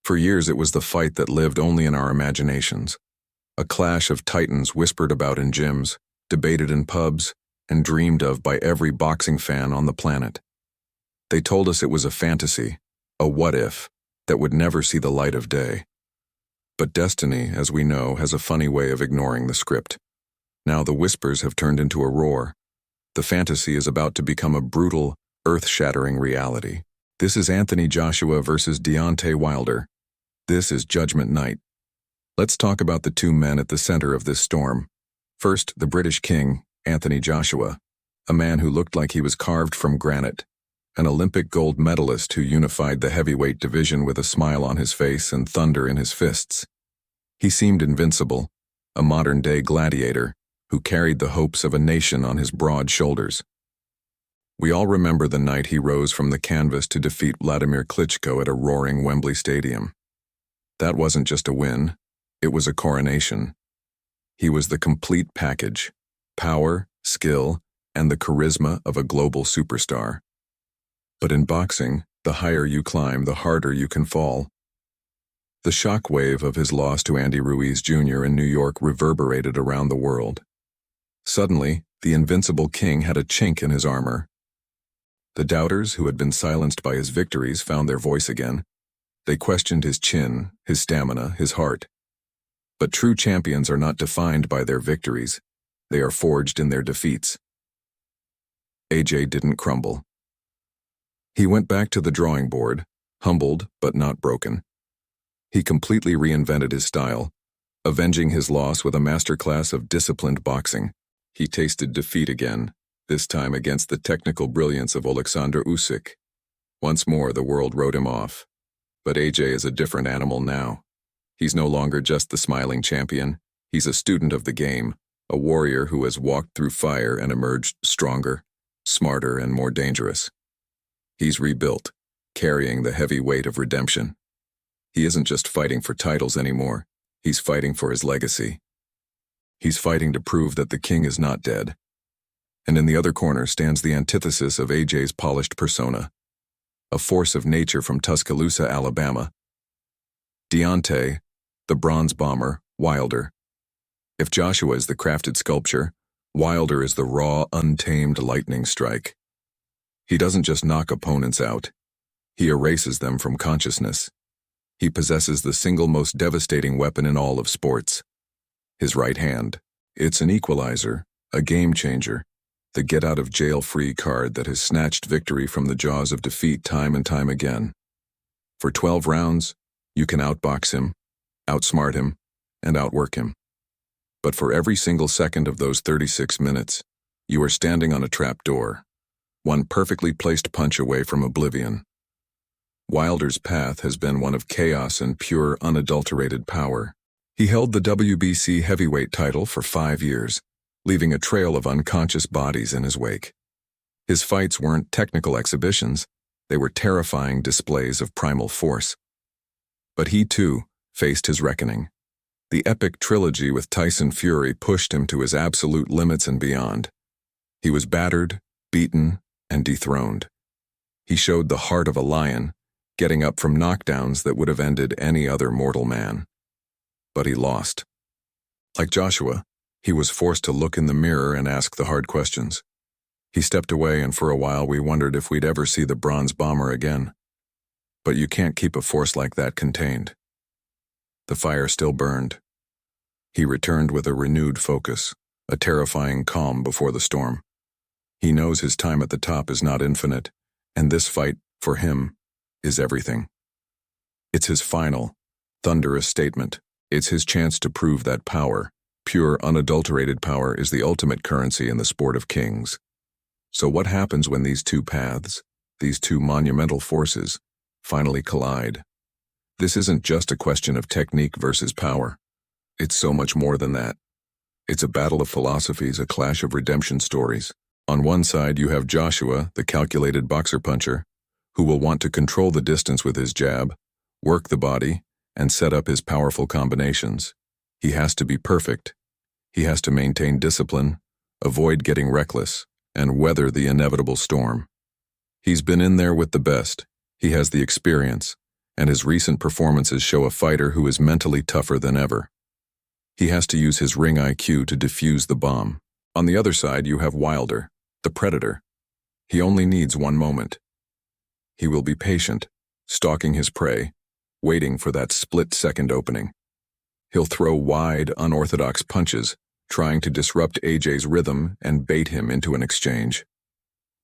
For years it was the fight that lived only in our imaginations. A clash of titans whispered about in gyms, debated in pubs, and dreamed of by every boxing fan on the planet. They told us it was a fantasy, a what-if, that would never see the light of day. But destiny, as we know, has a funny way of ignoring the script. Now the whispers have turned into a roar. The fantasy is about to become a brutal, earth-shattering reality. This is Anthony Joshua versus Deontay Wilder. This is Judgment Night. Let's talk about the two men at the center of this storm. First, the British King, Anthony Joshua, a man who looked like he was carved from granite, an Olympic gold medalist who unified the heavyweight division with a smile on his face and thunder in his fists. He seemed invincible, a modern-day gladiator who carried the hopes of a nation on his broad shoulders. We all remember the night he rose from the canvas to defeat Vladimir Klitschko at a roaring Wembley Stadium. That wasn't just a win, it was a coronation. He was the complete package: power, skill, and the charisma of a global superstar. But in boxing, the higher you climb, the harder you can fall. The shockwave of his loss to Andy Ruiz Jr. in New York reverberated around the world. Suddenly, the invincible king had a chink in his armor. The doubters who had been silenced by his victories found their voice again. They questioned his chin, his stamina, his heart. But true champions are not defined by their victories. They are forged in their defeats. AJ didn't crumble. He went back to the drawing board, humbled but not broken. He completely reinvented his style, avenging his loss with a masterclass of disciplined boxing. He tasted defeat again, this time against the technical brilliance of Alexander Usyk. Once more, the world wrote him off. But AJ is a different animal now. He's no longer just the smiling champion. He's a student of the game, a warrior who has walked through fire and emerged stronger, smarter, and more dangerous. He's rebuilt, carrying the heavy weight of redemption. He isn't just fighting for titles anymore. He's fighting for his legacy. He's fighting to prove that the king is not dead. And in the other corner stands the antithesis of AJ's polished persona, a force of nature from Tuscaloosa, Alabama. Deontay, the bronze bomber, Wilder. If Joshua is the crafted sculpture, Wilder is the raw, untamed lightning strike. He doesn't just knock opponents out. He erases them from consciousness. He possesses the single most devastating weapon in all of sports: his right hand. It's an equalizer, a game changer, the get-out-of-jail-free card that has snatched victory from the jaws of defeat time and time again. For 12 rounds, you can outbox him, outsmart him, and outwork him. But for every single second of those 36 minutes, you are standing on a trap door, one perfectly placed punch away from oblivion. Wilder's path has been one of chaos and pure, unadulterated power. He held the WBC heavyweight title for 5 years, leaving a trail of unconscious bodies in his wake. His fights weren't technical exhibitions, they were terrifying displays of primal force. But he, too, faced his reckoning. The epic trilogy with Tyson Fury pushed him to his absolute limits and beyond. He was battered, beaten, and dethroned. He showed the heart of a lion, getting up from knockdowns that would have ended any other mortal man. But he lost. Like Joshua, he was forced to look in the mirror and ask the hard questions. He stepped away, and for a while we wondered if we'd ever see the bronze bomber again. But you can't keep a force like that contained. The fire still burned. He returned with a renewed focus, a terrifying calm before the storm. He knows his time at the top is not infinite, and this fight, for him, is everything. It's his final, thunderous statement. It's his chance to prove that power, pure, unadulterated power, is the ultimate currency in the sport of kings. So what happens when these two paths, these two monumental forces, finally collide? This isn't just a question of technique versus power. It's so much more than that. It's a battle of philosophies, a clash of redemption stories. On one side, you have Joshua, the calculated boxer-puncher, who will want to control the distance with his jab, work the body, and set up his powerful combinations. He has to be perfect. He has to maintain discipline, avoid getting reckless, and weather the inevitable storm. He's been in there with the best. He has the experience, and his recent performances show a fighter who is mentally tougher than ever. He has to use his ring IQ to defuse the bomb. On the other side, you have Wilder, the predator. He only needs one moment. He will be patient, stalking his prey, waiting for that split-second opening. He'll throw wide, unorthodox punches, trying to disrupt AJ's rhythm and bait him into an exchange.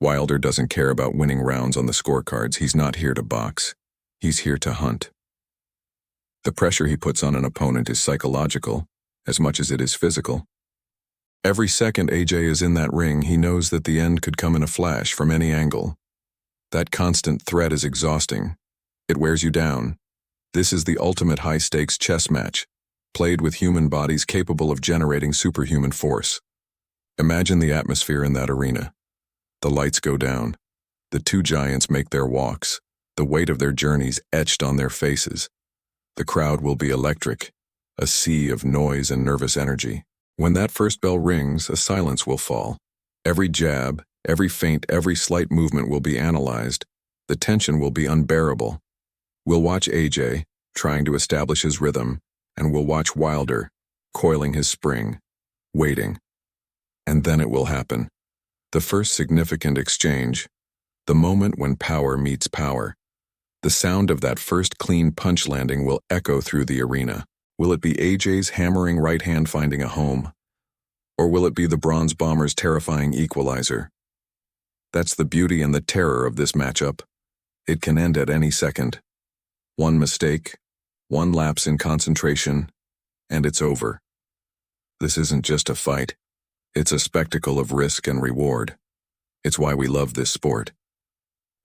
Wilder doesn't care about winning rounds on the scorecards. He's not here to box. He's here to hunt. The pressure he puts on an opponent is psychological, as much as it is physical. Every second AJ is in that ring, he knows that the end could come in a flash from any angle. That constant threat is exhausting. It wears you down. This is the ultimate high-stakes chess match, played with human bodies capable of generating superhuman force. Imagine the atmosphere in that arena. The lights go down. The two giants make their walks, the weight of their journeys etched on their faces. The crowd will be electric, a sea of noise and nervous energy. When that first bell rings, a silence will fall. Every jab, every feint, every slight movement will be analyzed. The tension will be unbearable. We'll watch AJ, trying to establish his rhythm, and we'll watch Wilder, coiling his spring, waiting. And then it will happen. The first significant exchange. The moment when power meets power. The sound of that first clean punch landing will echo through the arena. Will it be AJ's hammering right hand finding a home? Or will it be the Bronze Bomber's terrifying equalizer? That's the beauty and the terror of this matchup. It can end at any second. One mistake, one lapse in concentration, and it's over. This isn't just a fight. It's a spectacle of risk and reward. It's why we love this sport.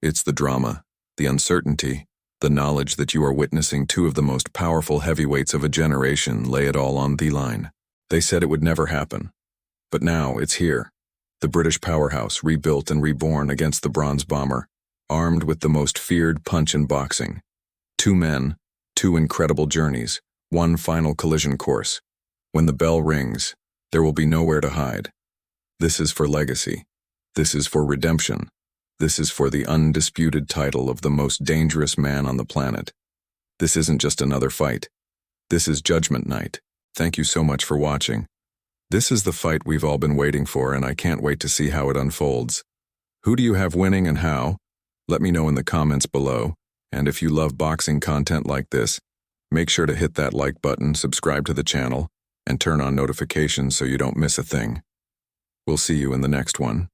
It's the drama, the uncertainty, the knowledge that you are witnessing two of the most powerful heavyweights of a generation lay it all on the line. They said it would never happen. But now it's here. The British powerhouse rebuilt and reborn against the Bronze Bomber, armed with the most feared punch in boxing. Two men, two incredible journeys, one final collision course. When the bell rings, there will be nowhere to hide. This is for legacy. This is for redemption. This is for the undisputed title of the most dangerous man on the planet. This isn't just another fight. This is Judgment Night. Thank you so much for watching. This is the fight we've all been waiting for, and I can't wait to see how it unfolds. Who do you have winning and how? Let me know in the comments below. And if you love boxing content like this, make sure to hit that like button, subscribe to the channel, and turn on notifications so you don't miss a thing. We'll see you in the next one.